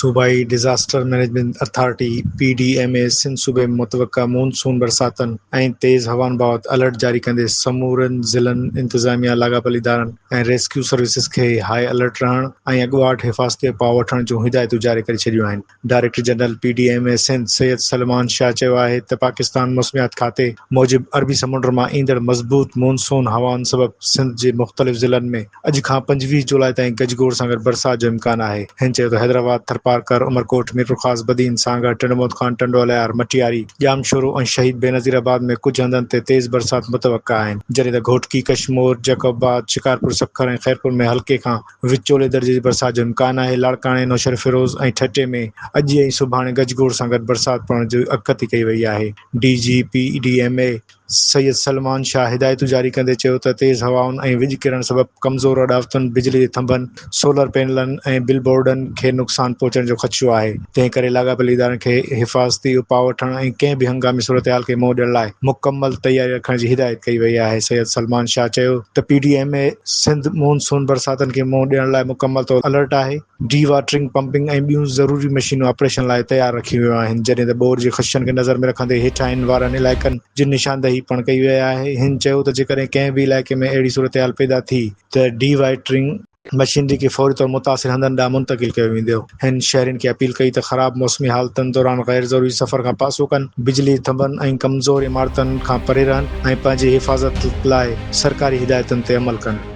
सूबाई disaster management authority (PDMA) Sindh सूबे में मुतवक़ा मॉनसून बरसातनि ऐं तेज़ हवाउनि बाबति अलर्ट जारी कंदे समूरनि ज़िलनि इंतिज़ामिया, लाॻापियल इदारनि ऐं रेस्क्यू सर्विसिस खे हाई अलर्ट रहण ऐं अॻुवाट हिफ़ाज़ती उपाउ वठण जूं हिदायतूं जारी करे छॾियूं आहिनि। Director general PDMA Sindh Syed Salman Shah चयो आहे त पाकिस्तान मौसमियात खाते मूजिबि अरबी समुंड मां ईंदड़ मज़बूत मॉनसून हवाउनि सबबि सिंध जे मुख़्तलिफ़ ज़िलनि में अॼु खां 25 जुलाई ताईं गजगोड़ सां गॾु बरसात जो इम्कान आहे। हिन चयो त हैदराबाद, थरपारकर, उमरकोट, मीरपुर ख़ास, बदीन, सांगा, टिंडमोत खान, टंडोलियार, मटियारी, जामशोरो ऐं शहीद बेनज़ीराबाद में कुझु हंधनि ते तेज़ बरसात मुतवक़ा आहिनि, जॾहिं त घोटकी, कशमोर, जैकोबाद, शिकारपुर, सखर ऐं खैरपुर में हल्के खां विचोले दर्जे जी बरसात जो इम्कान आहे। लाड़काणे, नौशहर फिरोज़ ऐं ठटे में अॼु ऐं सुभाणे गजगोड़ सां गॾु बरसात पवण जी अॻकथी कई वई आहे। DG PDMA सैयद सलमान शाह हिदायतूं जारी कंदे चयो त तेज़ हवाउनि ऐं विॼ किरण सबबि कमज़ोर अॾावतुनि, बिजली जे थंभनि, सोलर पैनलनि ऐं बिलबोर्डनि खे नुक़सान पहुचण जो ख़दशो आहे। तंहिं करे लाॻापियल इदारनि खे हिफ़ाज़ती उपाउ वठण ऐं कंहिं बि हंगामी सूरतहाल खे मुंहुं ॾियण लाइ मुकमल तयारी रखण जी हिदायत कई वई आहे। सैयद सलमान शाह चयो त PDMA सिंध मॉनसून बरसातनि खे मुंहुं ॾियण लाइ मुकमल तौर अलर्ट आहे। डी-वाटरिंग, पंपिंग ऐं ॿियूं ज़रूरी मशीनूं ऑपरेशन लाइ तयारु रखी वियूं आहिनि, जॾहिं त ॿोर जे ख़दशनि खे नज़र में रखंदे हेठाहिनि वारनि इलाइक़नि जी निशानदही पिणु कई वई आहे। हिन चयो त जेकॾहिं कंहिं बि इलाइक़े में अहिड़ी सूरतहाल पैदा थी त डी-वाटरिंग मशीनरी खे फौरी तौर मुतासिर हंधनि ॾांहुं मुंतक़िल कयो वेंदो। हिन शहरियुनि खे अपील कई त ख़राब मौसमी हालतुनि दौरान गैर ज़रूरी सफ़र खां पासो कनि, बिजली थंभनि ऐं कमज़ोर इमारतुनि खां परे रहनि ऐं पंहिंजी हिफ़ाज़त लाइ सरकारी हिदायतुनि ते अमल कनि।